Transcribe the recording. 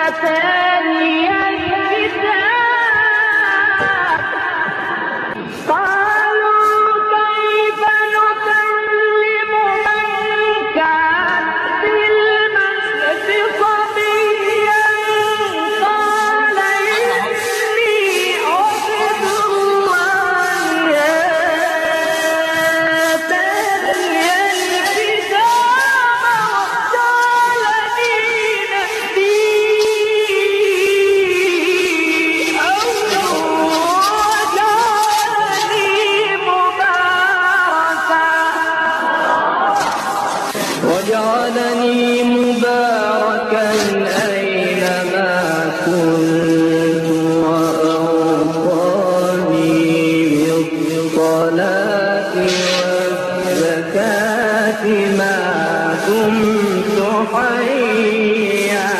آتاني الكتاب قالوا كيف نكلم من كان في المهد صبيا قال إني عبد الله آتاني الكتاب وجعلني نبيا وجعلني مباركا أينما كنت وأوصاني بالصلاة والزكاة ما دمت حيا